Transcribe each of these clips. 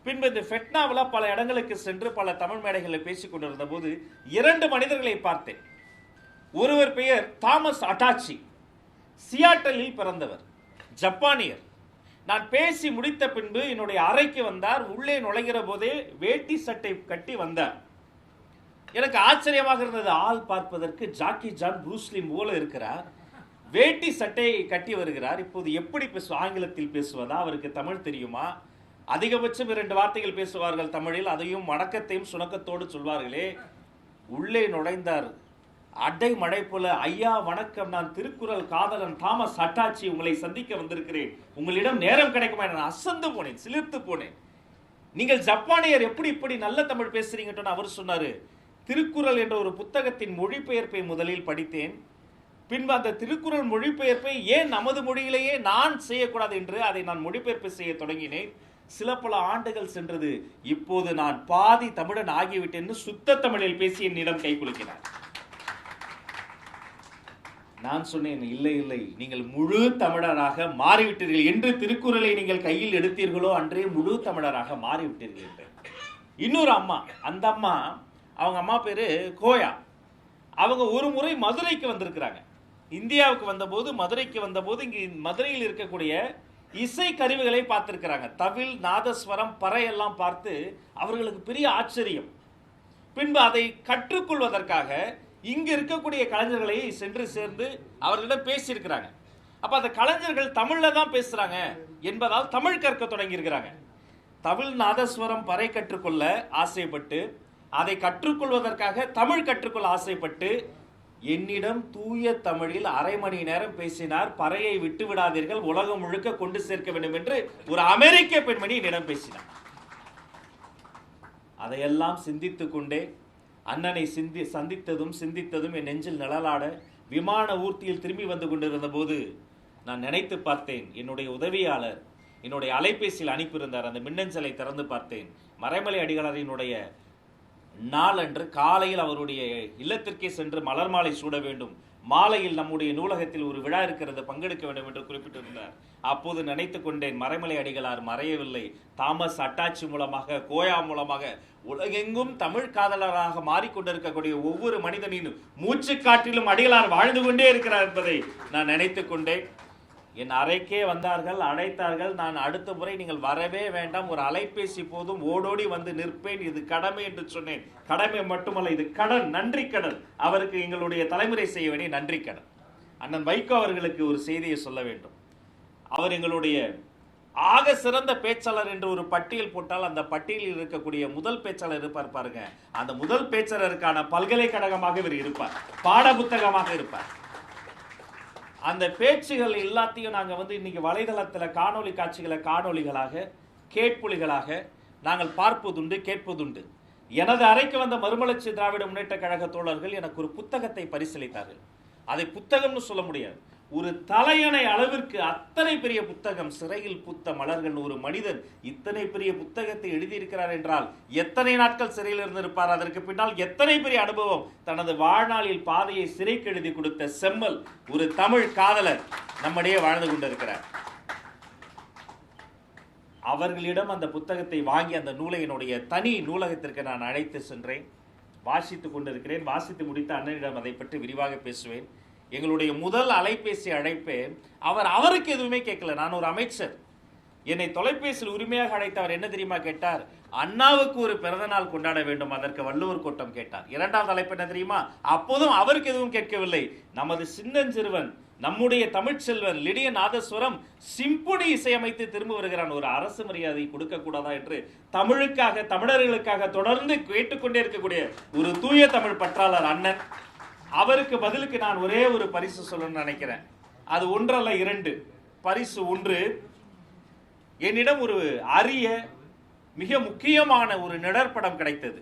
பின்பு இந்த ஃபெட்னாவில் பல இடங்களுக்கு சென்று பல தமிழ் மேடைகளில் பேசிக் கொண்டிருந்த போது 2 மனிதர்களை பார்த்தேன். ஒருவர் பெயர் தாமஸ் அட்டாச்சி, சியாட்டலில் பிறந்தவர், ஜப்பானியர். நான் பேசி முடித்த பின்பு என்னுடைய அறைக்கு வந்தார். உள்ளே நுழைகிற போதே வேட்டி சட்டை கட்டி வந்தார். எனக்கு ஆச்சரியமாக இருந்தது. ஆள் பார்ப்பதற்கு ஜாக்கி ஜான், ப்ரூஸ்லி போல இருக்கிறார். வேட்டி சட்டையை கட்டி வருகிறார். இப்போது எப்படி ஆங்கிலத்தில் பேசுவதா? அவருக்கு தமிழ் தெரியுமா? அதிகபட்சம் 2 வார்த்தைகள் பேசுவார்கள் தமிழில், அதையும் வணக்கத்தையும் சுணக்கத்தோடு சொல்வார்களே. உள்ளே நுழைந்தார். அடை மழை போல, ஐயா வணக்கம், நான் திருக்குறள் காதலன் தாமஸ் அட்டாச்சி, உங்களை சந்திக்க வந்திருக்கிறேன். உங்களிடம் நேரம் கிடைக்குமா? நான் அசந்து போனேன், சிலிர்த்து போனேன். நீங்கள் ஜப்பானியர், எப்படி இப்படி நல்ல தமிழ் பேசுறீங்கன்னு அவர் சொன்னாரு. திருக்குறள் என்ற ஒரு புத்தகத்தின் மொழிபெயர்ப்பை முதலில் படித்தேன். பின்பு அந்த திருக்குறள் மொழிபெயர்ப்பை ஏன் நமது மொழியிலேயே நான் செய்யக்கூடாது என்று அதை நான் மொழிபெயர்ப்பு செய்ய தொடங்கினேன். சில பல ஆண்டுகள் சென்றது. இப்போது நான் பாதி தமிழன் ஆகிவிட்டேன். சுத்த தமிழில் பேசி என்னிடம் கை குலுக்கினார். நான் சொன்னேன், இல்லை இல்லை, நீங்கள் முழு தமிழராக மாறிவிட்டீர்கள். என்று திருக்குறளை நீங்கள் கையில் எடுத்தீர்களோ அன்றே முழு தமிழராக மாறிவிட்டீர்கள். இன்னொரு அம்மா, அந்த அம்மா, அவங்க அம்மா பேரு கோயா. அவங்க ஒரு முறை மதுரைக்கு வந்திருக்கிறாங்க. இந்தியாவுக்கு வந்தபோது, மதுரைக்கு வந்தபோது இங்கு மதுரையில் இருக்கக்கூடிய இசை கருவிகளை பார்த்திருக்கிறாங்க. தவில், நாதஸ்வரம், பறை எல்லாம் பார்த்து அவர்களுக்கு பெரிய ஆச்சரியம். பின்பு அதை கற்றுக்கொள்வதற்காக இங்கு இருக்கக்கூடிய கலைஞர்களை சென்று சேர்ந்து அவர்களிடம் பேசியிருக்கிறாங்க. அப்ப அந்த கலைஞர்கள் தமிழ்ல தான் பேசுறாங்க என்பதால் தமிழ் கற்க தொடங்கி இருக்கிறாங்க. தவில், நாதஸ்வரம், பறை கற்றுக்கொள்ள ஆசைப்பட்டு, அதை கற்றுக்கொள்வதற்காக தமிழ் கற்றுக்கொள்ள ஆசைப்பட்டு என்னிடம் தூய தமிழில் அரை மணி நேரம் பேசினார். பறையை விட்டு விடாதீர்கள், உலகம் முழுக்க கொண்டு சேர்க்க வேண்டும் என்று ஒரு அமெரிக்க பெண்மணி என்னிடம் பேசினார். அதையெல்லாம் சிந்தித்துக் கொண்டே அண்ணனை சந்தித்ததும் சிந்தித்ததும் என் நெஞ்சில் நிழலாட விமான ஊர்த்தியில் திரும்பி வந்து கொண்டிருந்த போது நான் நினைத்து பார்த்தேன். என்னுடைய உதவியாளர் என்னுடைய அலைபேசியில் அனுப்பியிருந்தார். அந்த மின்னஞ்சலை திறந்து பார்த்தேன். மறைமலை அடிகளாரினுடைய நாளன்று காலையில் அவருடைய இல்லத்திற்கே சென்று மலர் மாலை சூட வேண்டும், மாலையில் நம்முடைய நூலகத்தில் ஒரு விழா இருக்கிறது, பங்கெடுக்க வேண்டும் என்று குறிப்பிட்டிருந்தார். அப்போது நினைத்து கொண்டேன், மறைமலை அடிகளார் மறையவில்லை. தாமஸ் அட்டாச்சி மூலமாக, கோயா மூலமாக உலகெங்கும் தமிழ் காதலராக மாறிக்கொண்டிருக்கக்கூடிய ஒவ்வொரு மனிதனின் மூச்சு காற்றிலும் அடிகளார் வாழ்ந்து கொண்டே இருக்கிறார் என்பதை நான் நினைத்து கொண்டேன். என் அறைக்கே வந்தார்கள், அழைத்தார்கள். நான் அடுத்த முறை நீங்கள் வரவே வேண்டாம், ஒரு அலைபேசி போதும், ஓடோடி வந்து நிற்பேன், இது கடமை என்று சொன்னேன். கடமை மட்டுமல்ல, இது கடன், நன்றி கடன். அவருக்கு எங்களுடைய தலைமுறை செய்ய வேண்டிய நன்றி கடன். அண்ணன் வைகோ அவர்களுக்கு ஒரு செய்தியை சொல்ல வேண்டும். அவர் எங்களுடைய ஆக சிறந்த பேச்சாளர் என்று ஒரு பட்டியல் போட்டால் அந்த பட்டியலில் இருக்கக்கூடிய முதல் பேச்சாளர் இருப்பார் பாருங்க. அந்த முதல் பேச்சாளருக்கான பல்கலைக்கழகமாக இவர் இருப்பார், பாட புத்தகமாக இருப்பார். அந்த பேச்சுகள் எல்லாத்தையும் நாங்கள் இன்னைக்கு வலைதளத்தில் காணொலி காட்சிகளை காணொலிகளாக, கேட்பொலிகளாக நாங்கள் பார்ப்பதுண்டு, கேட்பதுண்டு. எனது அறைக்கு வந்த மறுமலர்ச்சி திராவிட முன்னேற்ற கழக தோழர்கள் எனக்கு ஒரு புத்தகத்தை பரிசீலித்தார்கள். அதை புத்தகம்னு சொல்ல முடியாது, ஒரு தலையணை அளவிற்கு அத்தனை பெரிய புத்தகம். சிறையில் பூத்த மலர்கள். ஒரு மனிதன் இத்தனை பெரிய புத்தகத்தை எழுதியிருக்கிறார் என்றால் எத்தனை நாட்கள் சிறையில் இருந்திருப்பார், அதற்கு பின்னால் எத்தனை பெரிய அனுபவம். தனது வாழ்நாளில் பாதையை சிறைக்கு எழுதி கொடுத்த செம்மல் ஒரு தமிழ் காதலர் நம்மிடையே வாழ்ந்து கொண்டிருக்கிறார். அவர்களிடம் அந்த புத்தகத்தை வாங்கி அந்த நூலை என்னுடைய தனி நூலகத்திற்கு நான் அழைத்து சென்றேன். வாசித்துக் கொண்டிருக்கிறேன். வாசித்து முடித்த அண்ணனிடம் அதை பற்றி விரிவாக பேசுவேன். எங்களுடைய முதல் அலைபேசி அழைப்பே அவருக்கு எதுவுமே கேட்கல. நான் ஒரு அமைச்சர். என்னை தொலைபேசியில் உரிமையாக அழைத்தவர் என்ன தெரியுமா கேட்டார்? அண்ணாவுக்கு ஒரு பிறந்த நாள் கொண்டாட வேண்டும், அதற்கு வள்ளுவர் கோட்டம் கேட்டார். 2வது அழைப்பு என்ன தெரியுமா? அப்போதும் அவருக்கு எதுவும் கேட்கவில்லை. நமது சின்னஞ்சிறுவன், நம்முடைய தமிழ்ச்செல்வன் லிடிய நாதஸ்வரம் சிம்பொனி இசையமைத்து திரும்ப வருகிறான், ஒரு அரசு மரியாதை கொடுக்க கூடாதா என்று தமிழுக்காக, தமிழர்களுக்காக தொடர்ந்து கேட்டுக்கொண்டே இருக்கக்கூடிய ஒரு தூய தமிழ் பற்றாளர் அண்ணன். அவருக்கு பதிலுக்கு நான் ஒரே ஒரு பரிசு சொல்லணும்னு நினைக்கிறேன். அது ஒன்றல்ல, 2. பரிசு 1, என்னிடம் ஒரு அரிய மிக முக்கியமான ஒரு நிழற்படம் கிடைத்தது.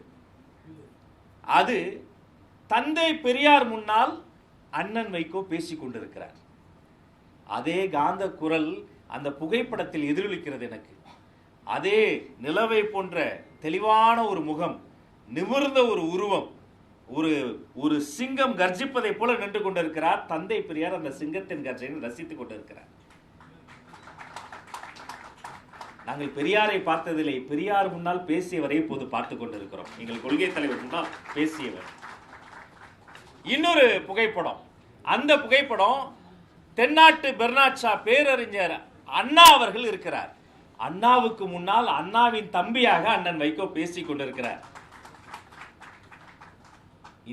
அது தந்தை பெரியார் முன்னால் அண்ணன் வைகோ பேசிக் கொண்டிருக்கிறார். அதே காந்த குரல் அந்த புகைப்படத்தில் எதிரொலிக்கிறது எனக்கு. அதே நிலவை போன்ற தெளிவான ஒரு முகம், நிமிர்ந்த ஒரு உருவம், ஒரு சிங்கம் கர்ஜிப்பதை போல நின்று கொண்டிருக்கிறார். தந்தை பெரியார் அந்த சிங்கத்தின் கர்ஜையை ரசித்துக் கொண்டிருக்கிறார். நாங்கள் பெரியாரை பார்த்ததில்லை, பெரியார் முன்னால் பேசியவரை இப்போது பார்த்து கொண்டிருக்கிறோம். எங்கள் கொள்கை தலைவர் முன்னால் பேசியவர். இன்னொரு புகைப்படம், அந்த புகைப்படம் தென்னாட்டு பெர்னாட்ஷா பேரறிஞர் அண்ணா அவர்கள் இருக்கிறார். அண்ணாவுக்கு முன்னால் அண்ணாவின் தம்பியாக அண்ணன் வைகோ பேசிக் கொண்டிருக்கிறார்.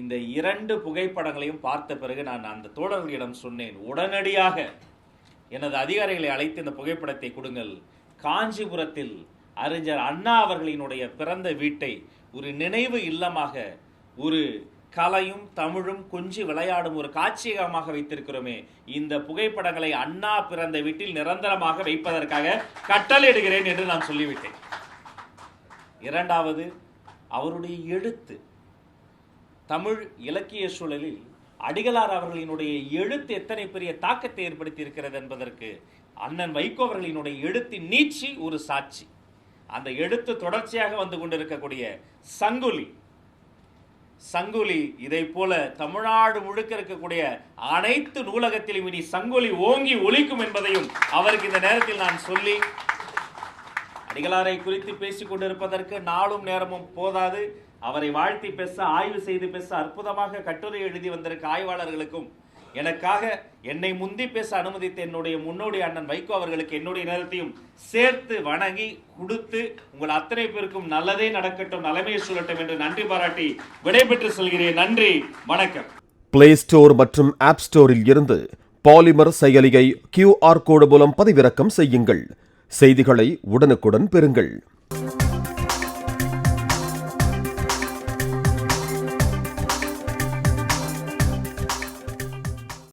இந்த 2 புகைப்படங்களையும் பார்த்த பிறகு நான் அந்த தோழர்களிடம் சொன்னேன், உடனடியாக எனது அதிகாரிகளை அழைத்து இந்த புகைப்படத்தை கொடுங்கள். காஞ்சிபுரத்தில் அறிஞர் அண்ணா அவர்களினுடைய பிறந்த வீட்டை ஒரு நினைவு இல்லமாக, ஒரு கலையும் தமிழும் கொஞ்சி விளையாடும் ஒரு காட்சியகமாக வைத்திருக்கிறோமே, இந்த புகைப்படங்களை அண்ணா பிறந்த வீட்டில் நிரந்தரமாக வைப்பதற்காக கட்டளையிடுகிறேன் என்று நான் சொல்லிவிட்டேன். 2வது, அவருடைய எழுத்து, தமிழ் இலக்கிய சூழலில் அடிகளார் அவர்களினுடைய எழுத்து எத்தனை பெரிய தாக்கத்தை ஏற்படுத்தி இருக்கிறது என்பதற்கு அண்ணன் வைகோ அவர்களினுடைய எழுத்தின் நீட்சி ஒரு சாட்சி. அந்த எழுத்து தொடர்ச்சியாக வந்து கொண்டிருக்கக்கூடிய சங்குலி இதை போல தமிழ்நாடு முழுக்க இருக்கக்கூடிய அனைத்து நூலகத்திலும் இனி சங்குலி ஓங்கி ஒலிக்கும் என்பதையும் அவருக்கு இந்த நேரத்தில் நான் சொல்லி, அடிகளாரை குறித்து பேசிக் கொண்டிருப்பதற்கு நாளும் நேரமும் போதாது. அவரை வாழ்த்தி பேச, ஆய்வு செய்து பேச, அற்புதமாக கட்டுரை எழுதி வந்திருக்க ஆய்வாளர்களுக்கும், எனக்காக என்னை முந்தி பேச அனுமதித்த என்னுடைய முன்னோடி அண்ணன் வைகோ அவர்களுக்கு என்னுடைய நேரத்தையும் சேர்த்து வணங்கி கொடுத்து, உங்கள் அத்தனை பேருக்கும் நல்லதே நடக்கட்டும், நலமையை சொல்லட்டும் என்று நன்றி பாராட்டி விடைபெற்று செல்கிறேன். நன்றி, வணக்கம். பிளே ஸ்டோர் மற்றும் ஆப் ஸ்டோரில் இருந்து பாலிமர் செயலியை QR கோடு மூலம் பதிவிறக்கம் செய்யுங்கள். செய்திகளை உடனுக்குடன் பெறுங்கள்.